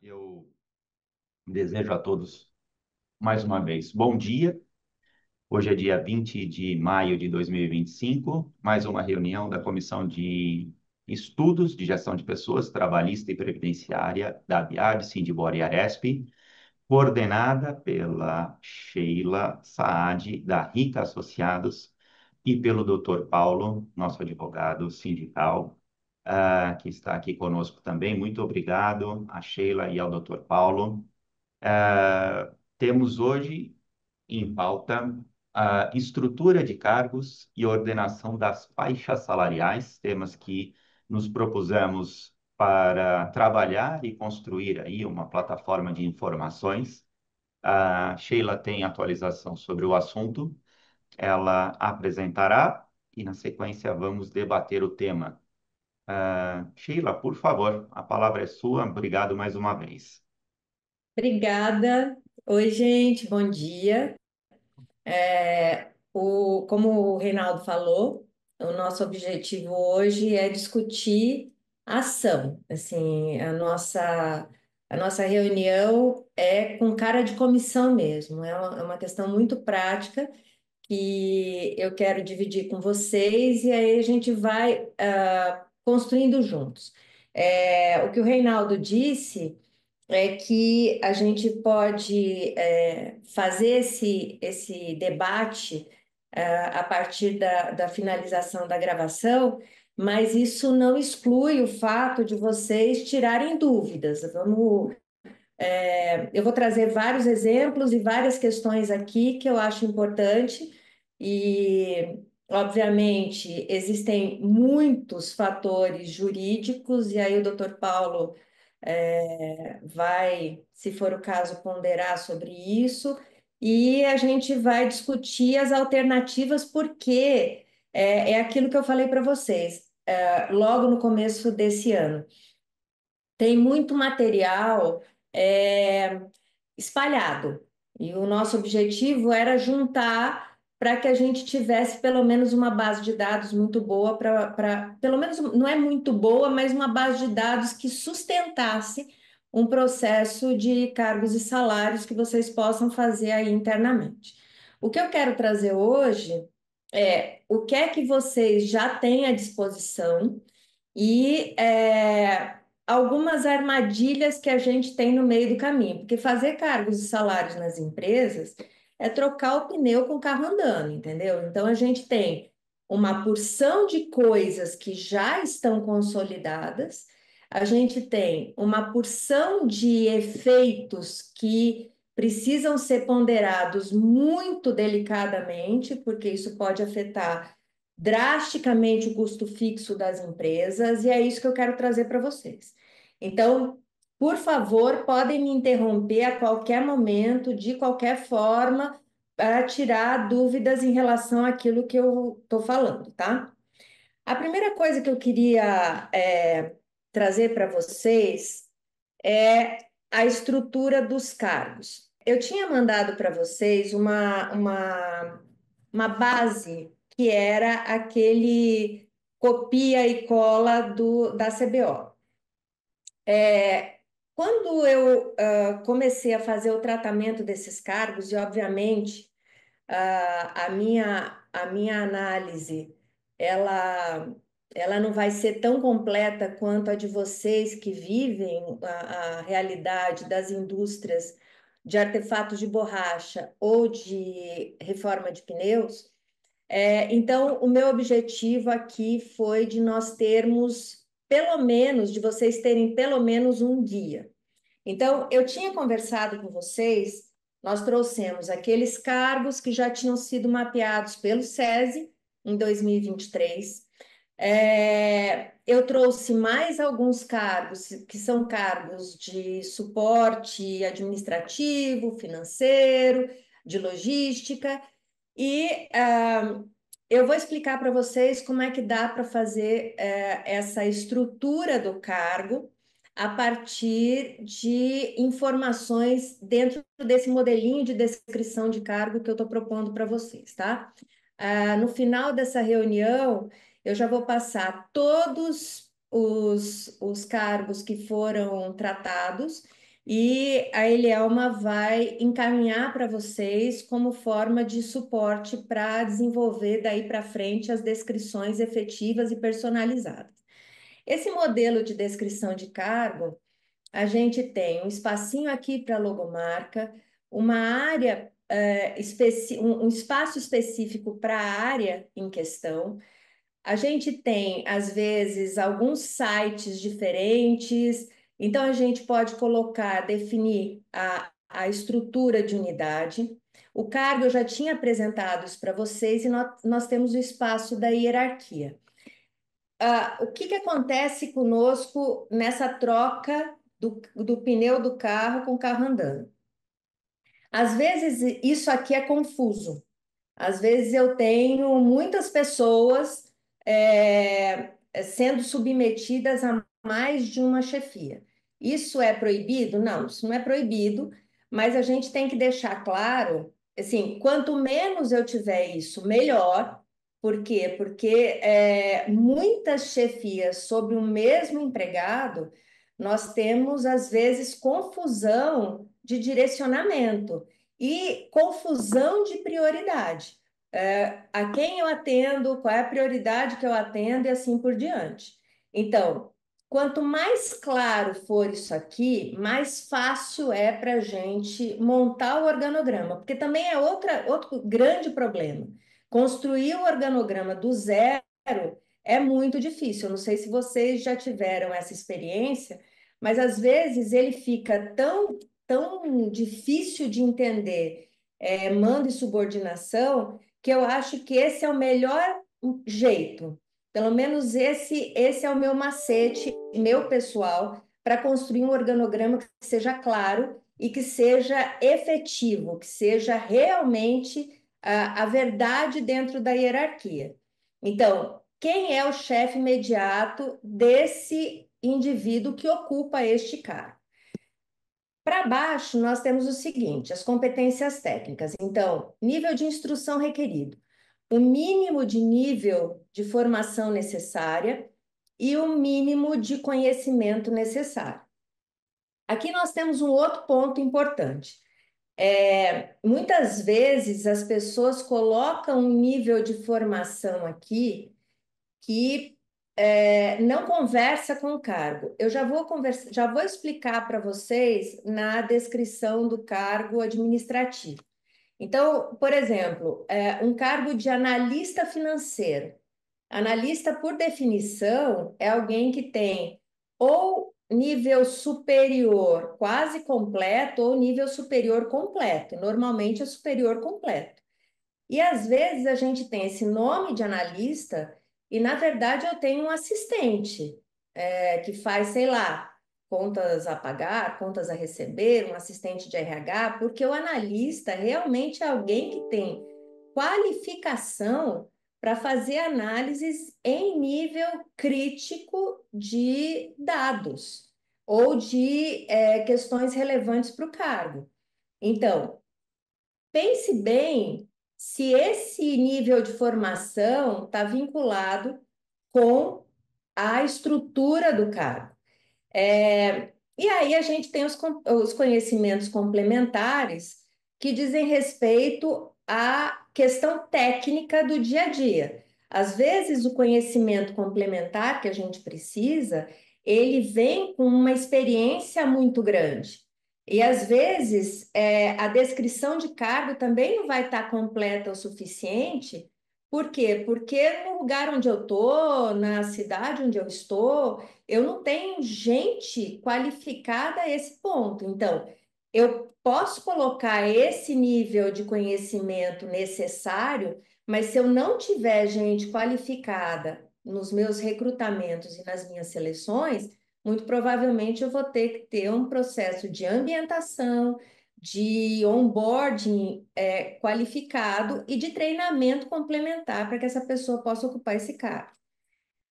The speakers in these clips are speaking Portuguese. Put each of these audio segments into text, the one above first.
Eu desejo a todos, mais uma vez, bom dia. Hoje é dia 20 de maio de 2025, mais uma reunião da Comissão de Estudos de Gestão de Pessoas, Trabalhista e Previdenciária da BIAB, Sindibor e Aresp, coordenada pela Sheila Saad, da Rica Associados, e pelo Dr. Paulo, nosso advogado sindical, que está aqui conosco também. Muito obrigado a Sheila e ao Dr. Paulo. Temos hoje em pauta a estrutura de cargos e ordenação das faixas salariais, temas que nos propusemos para trabalhar e construir aí uma plataforma de informações. A Sheila tem atualização sobre o assunto, ela apresentará e, na sequência, vamos debater o tema. Sheila, por favor, a palavra é sua. Obrigado mais uma vez. Obrigada. Oi, gente, bom dia. Como o Reinaldo falou, o nosso objetivo hoje é discutir ação. Assim, a nossa reunião é com cara de comissão mesmo. É uma questão muito prática que eu quero dividir com vocês e aí a gente vai construindo juntos. O que o Reinaldo disse é que a gente pode fazer esse debate a partir da finalização da gravação, mas isso não exclui o fato de vocês tirarem dúvidas. Eu vou trazer vários exemplos e várias questões aqui que eu acho importante e, obviamente, existem muitos fatores jurídicos e aí o doutor Paulo vai, se for o caso, ponderar sobre isso e a gente vai discutir as alternativas porque é aquilo que eu falei para vocês logo no começo desse ano. Tem muito material é, espalhado. E o nosso objetivo era juntar para que a gente tivesse pelo menos uma base de dados muito boa pelo menos não é muito boa, mas uma base de dados que sustentasse um processo de cargos e salários que vocês possam fazer aí internamente. O que eu quero trazer hoje é o que é que vocês já têm à disposição e algumas armadilhas que a gente tem no meio do caminho, porque fazer cargos e salários nas empresas é trocar o pneu com o carro andando, entendeu? Então a gente tem uma porção de coisas que já estão consolidadas, a gente tem uma porção de efeitos que precisam ser ponderados muito delicadamente, porque isso pode afetar drasticamente o custo fixo das empresas, e é isso que eu quero trazer para vocês. Então, por favor, podem me interromper a qualquer momento, de qualquer forma, para tirar dúvidas em relação àquilo que eu estou falando, tá? A primeira coisa que eu queria trazer para vocês é a estrutura dos cargos. Eu tinha mandado para vocês uma base que era aquele copia e cola da CBO. Quando eu comecei a fazer o tratamento desses cargos, e obviamente a minha análise ela não vai ser tão completa quanto a de vocês que vivem a realidade das indústrias de artefatos de borracha ou de reforma de pneus. Então, o meu objetivo aqui foi de nós termos, pelo menos, de vocês terem pelo menos um guia. Então, eu tinha conversado com vocês, nós trouxemos aqueles cargos que já tinham sido mapeados pelo SESI em 2023. Eu trouxe mais alguns cargos, que são cargos de suporte administrativo, financeiro, de logística, e eu vou explicar para vocês como é que dá para fazer essa estrutura do cargo a partir de informações dentro desse modelinho de descrição de cargo que eu estou propondo para vocês, tá? No final dessa reunião, eu já vou passar todos os cargos que foram tratados e a Elielma vai encaminhar para vocês como forma de suporte para desenvolver daí para frente as descrições efetivas e personalizadas. Esse modelo de descrição de cargo, a gente tem um espacinho aqui para logomarca, uma área, um espaço específico para a área em questão. A gente tem, às vezes, alguns sites diferentes, então a gente pode colocar, definir a estrutura de unidade. O cargo eu já tinha apresentado isso para vocês e nós temos o espaço da hierarquia. O que que acontece conosco nessa troca do pneu do carro com o carro andando? Às vezes isso aqui é confuso. Às vezes eu tenho muitas pessoas sendo submetidas a mais de uma chefia. Isso é proibido? Não, isso não é proibido, mas a gente tem que deixar claro, assim, quanto menos eu tiver isso, melhor. Por quê? Porque muitas chefias sobre o mesmo empregado, nós temos, às vezes, confusão de direcionamento e confusão de prioridade. A quem eu atendo, qual é a prioridade que eu atendo e assim por diante. Então, quanto mais claro for isso aqui, mais fácil é para a gente montar o organograma, porque também é outro grande problema. Construir o organograma do zero é muito difícil. Eu não sei se vocês já tiveram essa experiência, mas às vezes ele fica tão difícil de entender, mando e subordinação, que eu acho que esse é o melhor jeito. Pelo menos esse é o meu macete, meu pessoal, para construir um organograma que seja claro e que seja efetivo, que seja realmente a verdade dentro da hierarquia. Então, quem é o chefe imediato desse indivíduo que ocupa este cargo? Para baixo, nós temos o seguinte: as competências técnicas. Então, nível de instrução requerido, o mínimo de nível de formação necessária e o mínimo de conhecimento necessário. Aqui nós temos um outro ponto importante. Muitas vezes as pessoas colocam um nível de formação aqui que não conversa com o cargo. Eu já vou explicar para vocês na descrição do cargo administrativo. Então, por exemplo, um cargo de analista financeiro. Analista, por definição, é alguém que tem ou nível superior quase completo ou nível superior completo. Normalmente é superior completo. E às vezes a gente tem esse nome de analista e, na verdade, eu tenho um assistente que faz, sei lá, contas a pagar, contas a receber, um assistente de RH, porque o analista realmente é alguém que tem qualificação para fazer análises em nível crítico de dados ou de questões relevantes para o cargo. Então, pense bem se esse nível de formação está vinculado com a estrutura do cargo. E aí a gente tem os conhecimentos complementares que dizem respeito à questão técnica do dia a dia. Às vezes, o conhecimento complementar que a gente precisa, ele vem com uma experiência muito grande. E às vezes, a descrição de cargo também não vai estar completa o suficiente. Por quê? Porque no lugar onde eu estou, na cidade onde eu estou, eu não tenho gente qualificada a esse ponto. Então, eu posso colocar esse nível de conhecimento necessário, mas se eu não tiver gente qualificada nos meus recrutamentos e nas minhas seleções, muito provavelmente eu vou ter que ter um processo de ambientação, de onboarding qualificado e de treinamento complementar para que essa pessoa possa ocupar esse cargo.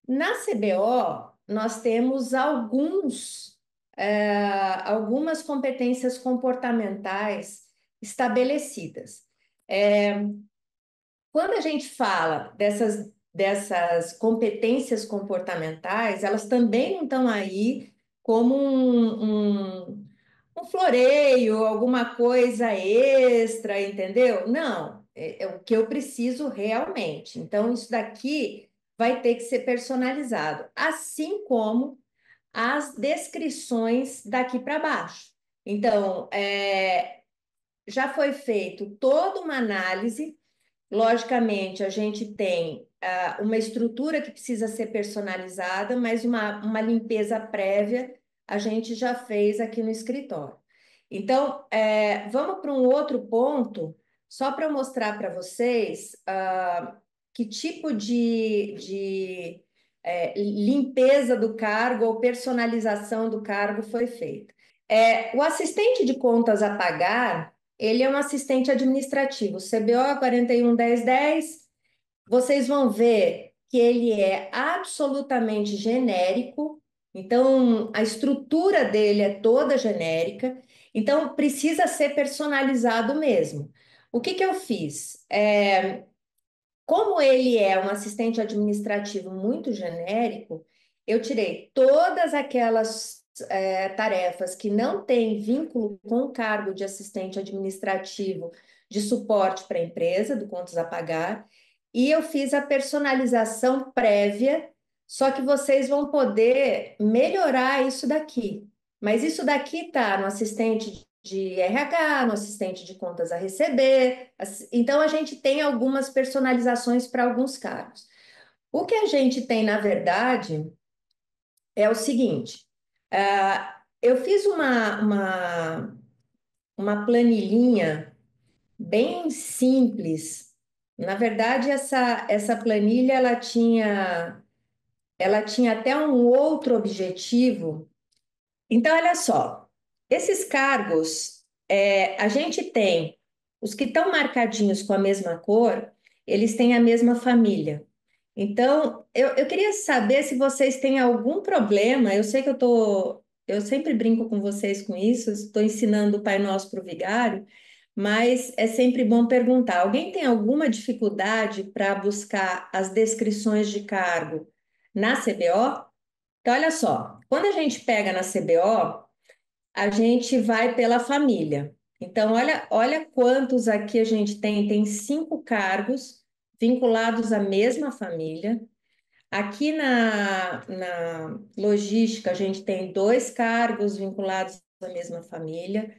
Na CBO, nós temos algumas competências comportamentais estabelecidas. Quando a gente fala dessas competências comportamentais, elas também não estão aí como um floreio, alguma coisa extra, entendeu? Não, é o que eu preciso realmente. Então, isso daqui vai ter que ser personalizado, assim como as descrições daqui para baixo. Então, já foi feito toda uma análise. Logicamente, a gente tem uma estrutura que precisa ser personalizada, mas uma limpeza prévia a gente já fez aqui no escritório. Então, vamos para um outro ponto, só para mostrar para vocês que tipo de limpeza do cargo ou personalização do cargo foi feita. O assistente de contas a pagar, ele é um assistente administrativo, CBO 411010. Vocês vão ver que ele é absolutamente genérico, então a estrutura dele é toda genérica, então precisa ser personalizado mesmo. O que que eu fiz? Como ele é um assistente administrativo muito genérico, eu tirei todas aquelas tarefas que não têm vínculo com o cargo de assistente administrativo de suporte para a empresa, do contas a pagar, e eu fiz a personalização prévia, só que vocês vão poder melhorar isso daqui. Mas isso daqui está no assistente de RH, no assistente de contas a receber. Então, a gente tem algumas personalizações para alguns cargos. O que a gente tem, na verdade, é o seguinte: eu fiz uma planilhinha bem simples. Na verdade, essa planilha ela tinha até um outro objetivo. Então, olha só, esses cargos, a gente tem os que estão marcadinhos com a mesma cor, eles têm a mesma família. Então, eu queria saber se vocês têm algum problema. Eu sei que eu sempre brinco com vocês com isso, estou ensinando o Pai Nosso para o vigário, mas é sempre bom perguntar. Alguém tem alguma dificuldade para buscar as descrições de cargo na CBO? Então, olha só, quando a gente pega na CBO, a gente vai pela família. Então, olha quantos aqui a gente tem. Tem 5 cargos vinculados à mesma família. Aqui na logística, a gente tem 2 cargos vinculados à mesma família.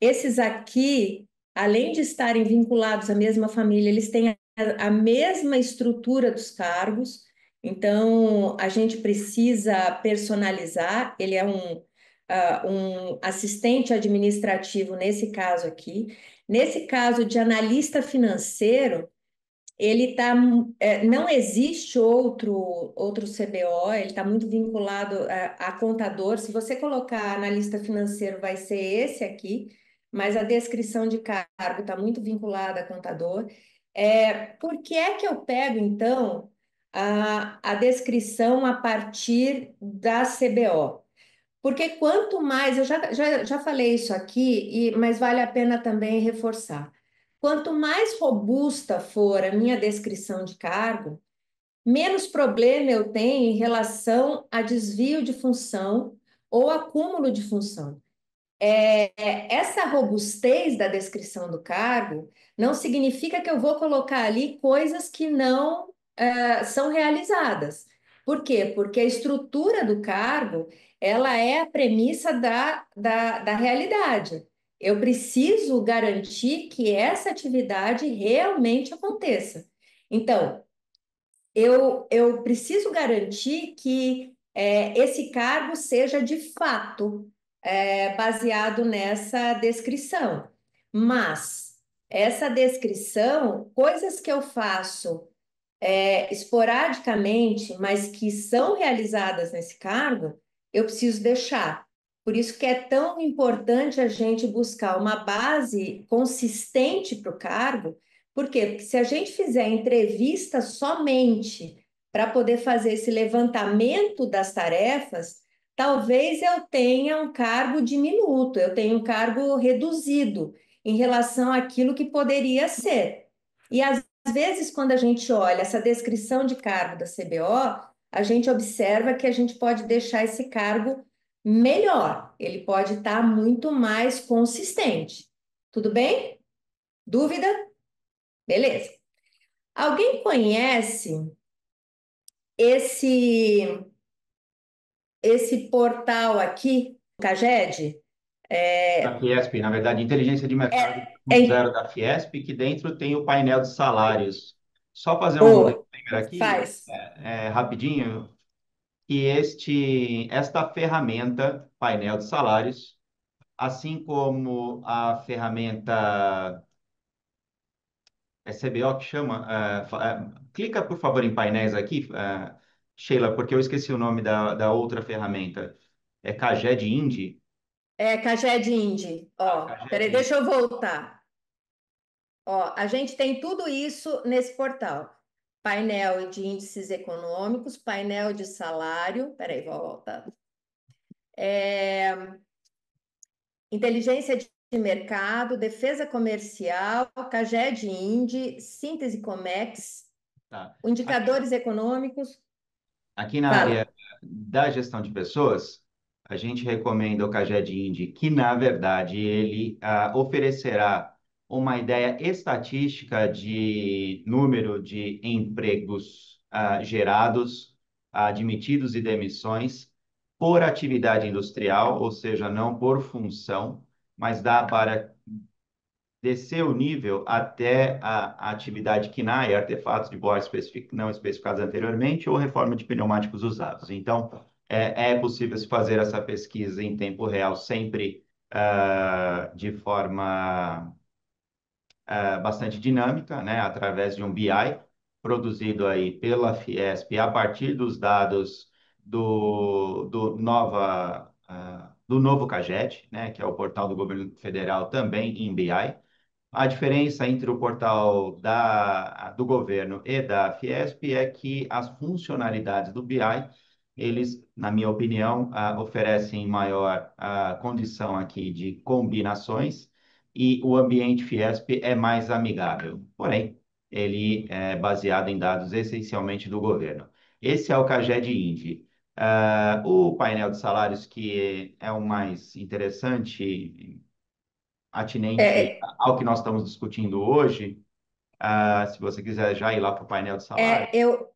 Esses aqui, além de estarem vinculados à mesma família, eles têm a mesma estrutura dos cargos. Então, a gente precisa personalizar. Ele é um assistente administrativo nesse caso aqui. Nesse caso de analista financeiro, ele tá, não existe outro CBO, ele está muito vinculado a contador. Se você colocar analista financeiro, vai ser esse aqui, mas a descrição de cargo está muito vinculada a contador. Por que é que eu pego, então, a descrição a partir da CBO? Porque quanto mais, eu já falei isso aqui, mas vale a pena também reforçar. Quanto mais robusta for a minha descrição de cargo, menos problema eu tenho em relação a desvio de função ou acúmulo de função. Essa robustez da descrição do cargo não significa que eu vou colocar ali coisas que não são realizadas. Por quê? Porque a estrutura do cargo, ela é a premissa da realidade. Eu preciso garantir que essa atividade realmente aconteça. Então, eu preciso garantir que esse cargo seja de fato baseado nessa descrição. Mas essa descrição, coisas que eu faço esporadicamente, mas que são realizadas nesse cargo, eu preciso deixar. Por isso que é tão importante a gente buscar uma base consistente para o cargo. Por quê? Porque se a gente fizer entrevista somente para poder fazer esse levantamento das tarefas, talvez eu tenha um cargo diminuto, eu tenha um cargo reduzido em relação àquilo que poderia ser. E às vezes, quando a gente olha essa descrição de cargo da CBO, a gente observa que a gente pode deixar esse cargo melhor. Ele pode estar muito mais consistente. Tudo bem? Dúvida? Beleza. Alguém conhece esse esse portal aqui, Caged? Da É, Fiesp, na verdade, Inteligência de Mercado é, 1.0 da Fiesp, que dentro tem o painel de salários. Só fazer um oh, disclaimer aqui, faz. rapidinho, que esta ferramenta, painel de salários, assim como a ferramenta CBO que chama, clica por favor em painéis aqui, Sheila, porque eu esqueci o nome da outra ferramenta. É Caged Indy? É Caged Indy. Ó, Caged peraí, Indy. deixa eu voltar. Ó, a gente tem tudo isso nesse portal. Painel de índices econômicos, painel de salário. Peraí, vou voltar. É, inteligência de mercado, defesa comercial, Caged Indy, síntese Comex, Tá. indicadores econômicos. Aqui na área Fala. da gestão de pessoas, a gente recomenda o Caged Indy, que na verdade ele oferecerá uma ideia estatística de número de empregos gerados, admitidos e demissões por atividade industrial, ou seja, não por função, mas dá para descer o nível até a atividade KNAI, artefatos de bordo não especificados anteriormente, ou reforma de pneumáticos usados. Então, é possível se fazer essa pesquisa em tempo real, sempre de forma bastante dinâmica, né, através de um BI produzido aí pela Fiesp a partir dos dados do novo CAGED, né, que é o portal do governo federal também em BI. A diferença entre o portal do governo e da Fiesp é que as funcionalidades do BI, eles, na minha opinião, oferecem maior condição aqui de combinações e o ambiente Fiesp é mais amigável. Porém, ele é baseado em dados essencialmente do governo. Esse é o CAGED Indy. O painel de salários, que é o mais interessante, atinente É, ao que nós estamos discutindo hoje, se você quiser já ir lá para o painel de salário, É, eu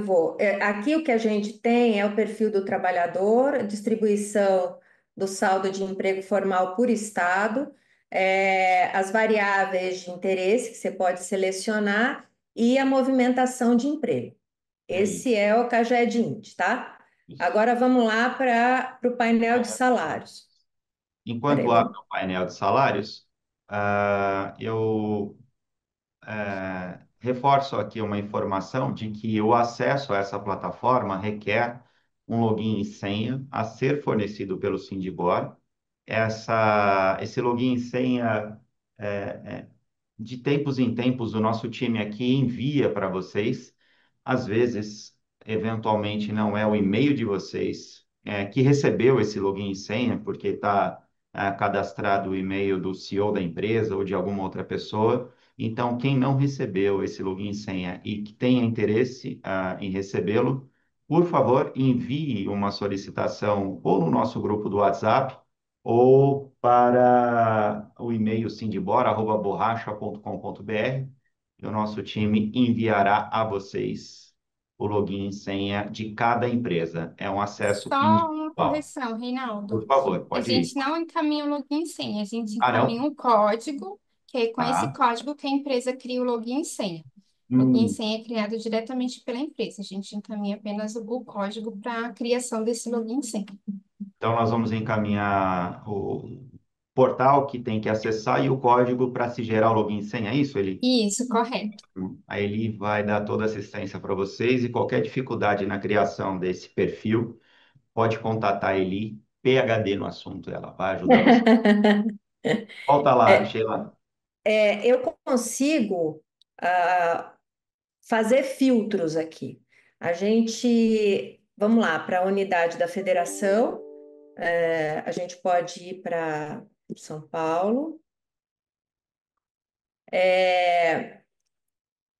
vou. Aqui o que a gente tem é o perfil do trabalhador, distribuição do saldo de emprego formal por estado, as variáveis de interesse que você pode selecionar e a movimentação de emprego. é Esse isso. é o Caged Int, tá? Isso. Agora vamos lá para o painel de Painel de salários. salários. Peraí, Enquanto abre vamos. o painel de salários, eu reforço aqui uma informação de que o acesso a essa plataforma requer um login e senha a ser fornecido pelo Sindibor. Esse login e senha de tempos em tempos, o nosso time aqui envia para vocês. Às vezes, eventualmente, não é o e-mail de vocês que recebeu esse login e senha, porque está cadastrado o e-mail do CEO da empresa ou de alguma outra pessoa. Então, quem não recebeu esse login e senha e que tenha interesse em recebê-lo, por favor, envie uma solicitação ou no nosso grupo do WhatsApp ou para o e-mail sindibora@borracha.com.br e o nosso time enviará a vocês o login e senha de cada empresa. É um acesso Só uma individual. correção, Por Reinaldo. favor, A pode ir. gente não encaminha o login e senha, a gente Ah, encaminha não? um código, que é com esse Tá. código que a empresa cria o login e senha. Login e Hum, senha é criado diretamente pela empresa, a gente encaminha apenas o código para a criação desse login e senha. então, nós vamos encaminhar o portal que tem que acessar e o código para se gerar o login e senha. É isso, ele? Isso, correto. Aí ele vai dar toda a assistência para vocês e qualquer dificuldade na criação desse perfil, pode contatar a Eli, PhD no assunto, ela vai ajudar você. Volta lá, É, Sheila. eu consigo fazer filtros aqui. A gente, vamos lá, para a unidade da federação, a gente pode ir para São Paulo. É,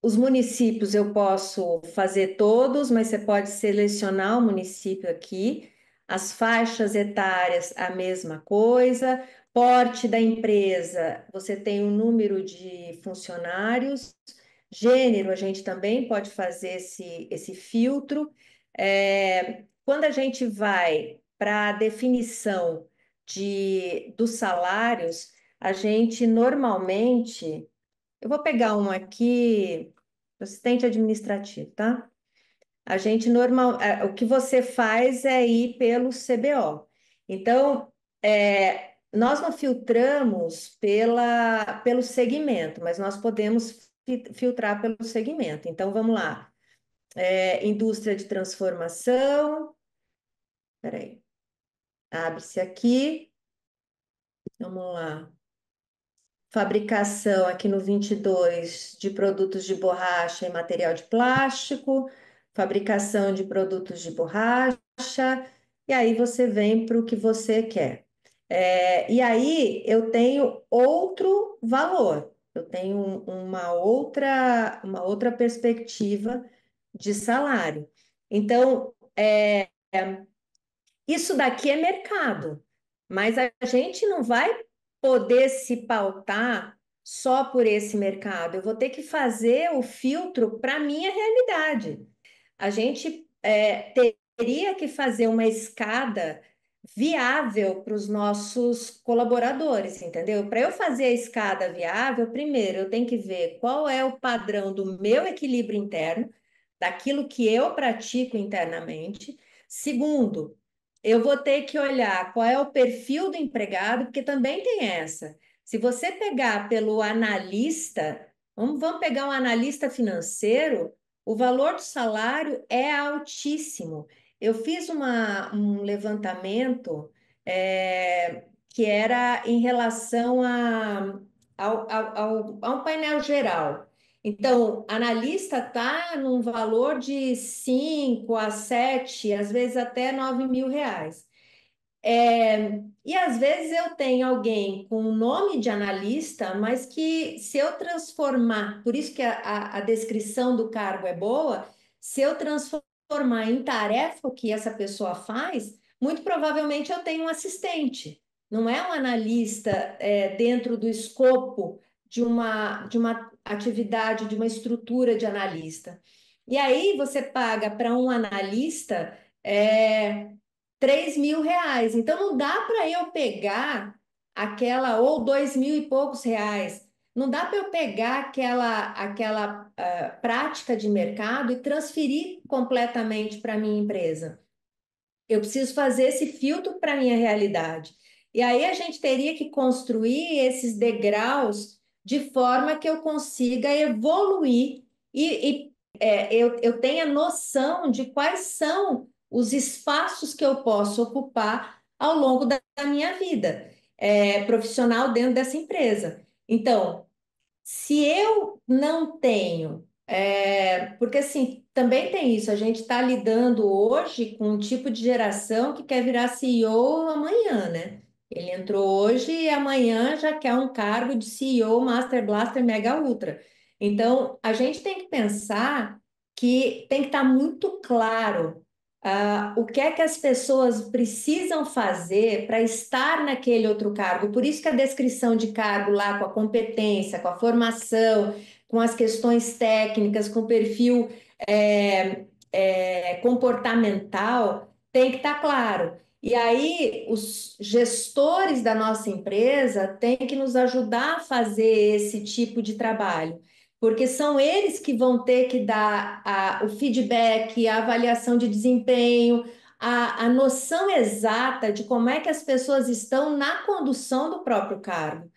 os municípios eu posso fazer todos, mas você pode selecionar o município aqui. As faixas etárias, a mesma coisa. Porte da empresa, você tem o número de funcionários. Gênero, a gente também pode fazer esse filtro. Quando a gente vai para a definição dos salários, a gente normalmente. Eu vou pegar um aqui, assistente administrativo, tá? O que você faz é ir pelo CBO. Então, nós não filtramos pelo segmento, mas nós podemos filtrar pelo segmento. Então, vamos lá. Indústria de transformação. Peraí. Abre-se aqui. Vamos lá. Fabricação aqui no 22 de produtos de borracha e material de plástico, fabricação de produtos de borracha, e aí você vem para o que você quer. E aí eu tenho outro valor, eu tenho uma outra perspectiva de salário. Então, isso daqui é mercado, mas a gente não vai poder se pautar só por esse mercado. Eu vou ter que fazer o filtro para a minha realidade. A gente teria que fazer uma escada viável para os nossos colaboradores, entendeu? Para eu fazer a escada viável, primeiro eu tenho que ver qual é o padrão do meu equilíbrio interno, daquilo que eu pratico internamente. Segundo, eu vou ter que olhar qual é o perfil do empregado, porque também tem essa. Se você pegar pelo analista, vamos pegar um analista financeiro, o valor do salário é altíssimo. Eu fiz um levantamento que era em relação a um painel geral. Então, analista está num valor de 5 a 7, às vezes até 9 mil reais. E às vezes eu tenho alguém com o nome de analista, mas que se eu transformar, por isso que a descrição do cargo é boa, se eu transformar em tarefa o que essa pessoa faz, muito provavelmente eu tenho um assistente. Não é um analista dentro do escopo de uma atividade, de uma estrutura de analista. E aí você paga para um analista. 3 mil reais. Então, não dá para eu pegar ou 2 mil e poucos reais. Não dá para eu pegar aquela prática de mercado e transferir completamente para a minha empresa. Eu preciso fazer esse filtro para a minha realidade. E aí a gente teria que construir esses degraus de forma que eu consiga evoluir eu tenha noção de quais são os espaços que eu posso ocupar ao longo da minha vida profissional dentro dessa empresa. Então, se eu não tenho, porque assim, também tem isso, a gente está lidando hoje com um tipo de geração que quer virar CEO amanhã, né? Ele entrou hoje e amanhã já quer um cargo de CEO, Master Blaster, Mega Ultra. Então, a gente tem que pensar que tem que estar muito claro o que é que as pessoas precisam fazer para estar naquele outro cargo. Por isso que a descrição de cargo lá, com a competência, com a formação, com as questões técnicas, com o perfil comportamental, tem que estar claro. E aí, os gestores da nossa empresa têm que nos ajudar a fazer esse tipo de trabalho, porque são eles que vão ter que dar o feedback, a avaliação de desempenho, a noção exata de como é que as pessoas estão na condução do próprio cargo.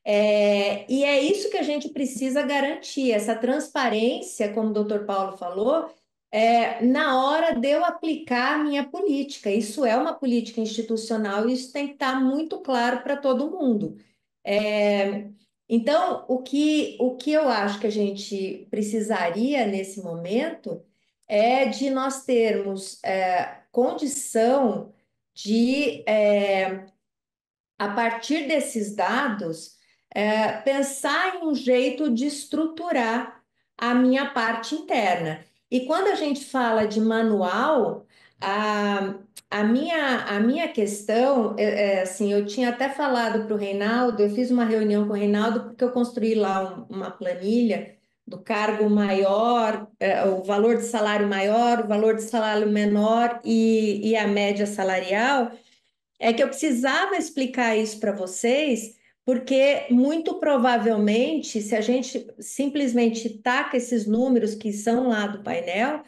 E é isso que a gente precisa garantir, essa transparência, como o doutor Paulo falou, na hora de eu aplicar a minha política. Isso é uma política institucional e isso tem que estar muito claro para todo mundo. É, então, o que eu acho que a gente precisaria nesse momento é de nós termos condição de, a partir desses dados, pensar em um jeito de estruturar a minha parte interna. E quando a gente fala de manual, A, a minha questão assim, eu tinha até falado para o Reinaldo, eu fiz uma reunião com o Reinaldo porque eu construí lá uma planilha do cargo maior, o valor de salário maior, o valor de salário menor e a média salarial. É que eu precisava explicar isso para vocês, porque muito provavelmente, se a gente simplesmente taca esses números que são lá do painel,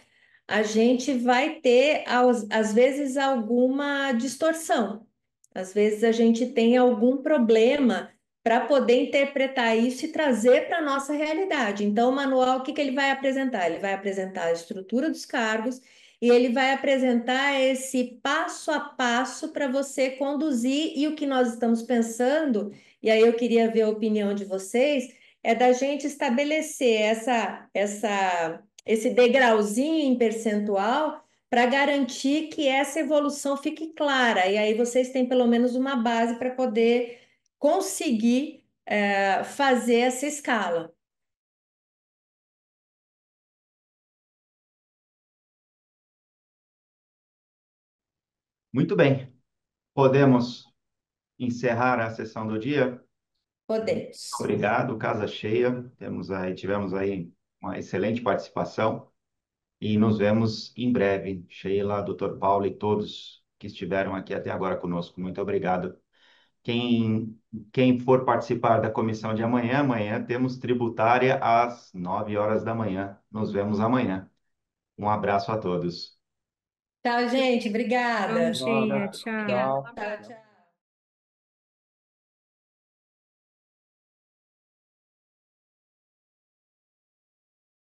a gente vai ter, às vezes, alguma distorção. Às vezes, a gente tem algum problema para poder interpretar isso e trazer para a nossa realidade. Então, o manual, o que que ele vai apresentar? Ele vai apresentar a estrutura dos cargos e ele vai apresentar esse passo a passo para você conduzir. E o que nós estamos pensando, e aí eu queria ver a opinião de vocês, é da gente estabelecer esse degrauzinho em percentual para garantir que essa evolução fique clara. E aí vocês têm pelo menos uma base para poder conseguir fazer essa escala. Muito bem. Podemos encerrar a sessão do dia? Podemos. Obrigado, casa cheia. Tivemos aí uma excelente participação e nos vemos em breve. Sheila, Dr. Paulo e todos que estiveram aqui até agora conosco. Muito obrigado. Quem for participar da comissão de amanhã, amanhã temos tributária às 9 horas da manhã. Nos vemos amanhã. Um abraço a todos. Tchau, gente. Bom Obrigada. dia, Nada. tchau. Tchau. Tchau, tchau.